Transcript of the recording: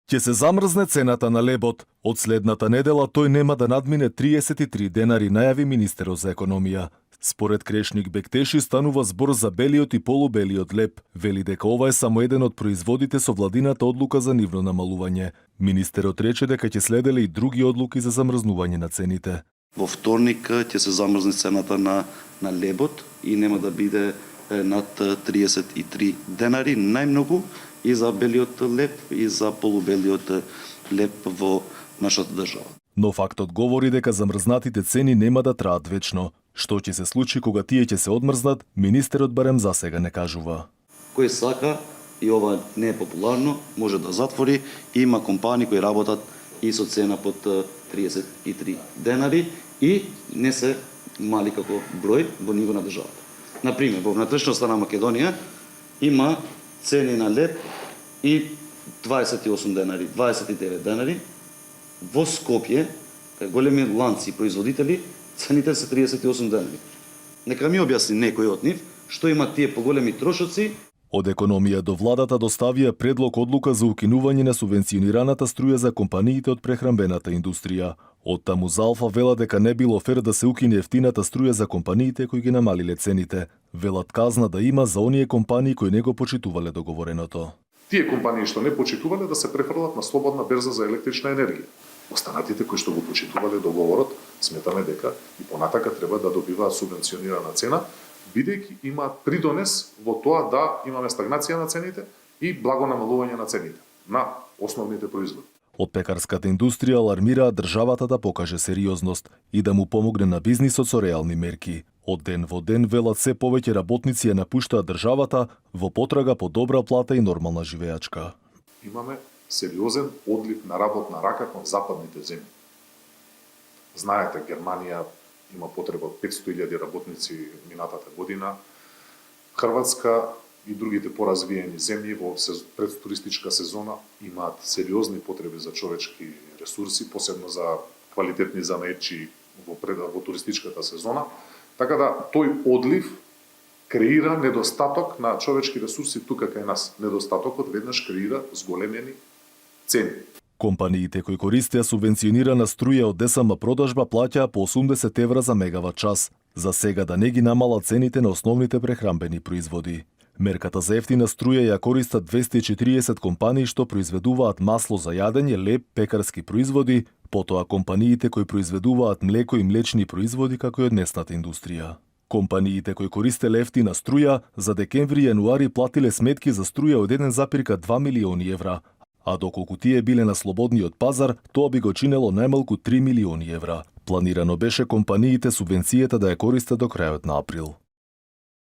Ќе се замрзне цената на лебот. Од следната недела тој нема да надмине 33 денари, најави министерот за економија. Според Крешник Бектеши станува збор за белиот и полубелиот леб. Вели дека ова е само еден од производите со владината одлука за нивно намалување. Министерот рече дека ќе следеле и други одлуки за замрзнување на цените. Во вторник ќе се замрзне цената на лебот и нема да биде над 33 денари најмногу и за белиот леб и за полубелиот леб во нашата држава. Но фактот говори дека замрзнатите цени нема да траат вечно. Што ќе се случи кога тие ќе се одмрзнат, министерот барем засега не кажува. Кој сака, и ова не е популарно, може да затвори. Има компании кои работат и со цена под 33 денари и не се мали како број во ниво на државата. Например, во внатрешноста на Македонија има цени на леб и 28 денари, 29 денари. Во Скопје, кај големи ланци производители, цените се 38 денари. Нека ми објасни некој од нив што има тие поголеми трошоци. Од економија до владата доставија предлог одлука за укинување на субвенционираната струја за компаниите од прехранбената индустрија. Од таму за Алфа вела дека не било фер да се укине ефтината струја за компаниите кои ги намалиле цените. Велат казна да има за оние компании кои не го почитувале договореното. Тие компании што не почитувале да се префрлат на слободна берза за електрична енергија. Останатите кои што го почитувале договорот, сметаме дека и понатака треба да добиваат субвенционирана цена, бидејќи имаат придонес во тоа да имаме стагнација на цените и благо намалување на цените на основните производи. Од пекарската индустрија алармираат државата да покаже сериозност и да му помогне на бизнисот со реални мерки. Од ден во ден велат се повеќе работници ја напуштаат државата во потрага по добра плата и нормална живеачка. Имаме сериозен одлив на работна рака кон западните земји. Знаете, Германија има потреба од 500.000 работници минатата година. Хрватска и другите поразвиени земји во предтуристичка сезона имаат сериозни потреби за човечки ресурси, посебно за квалитетни занаетчи во туристичката сезона. Така да тој одлив креира недостаток на човечки ресурси тука кај нас. Недостатокот веднаш креира зголемени цени. Компаниите кои користеа субвенционирана струја од ДСМ продажба плаќаа по 80 евра за мегават час. За сега да не ги намалат цените на основните прехранбени производи. Мерката за ефтина струја ја користат 240 компании што произведуваат масло за јадење, леб, пекарски производи, потоа компаниите кои произведуваат млеко и млечни производи како и од месната индустрија. Компаниите кои користеле ефтина струја за декември и јануари платиле сметки за струја од 1,2 милиони евра, а доколку тие биле на слободниот пазар, тоа би го чинело најмалку 3 милиони евра. Планирано беше компаниите субвенцијата да ја користат до крајот на април.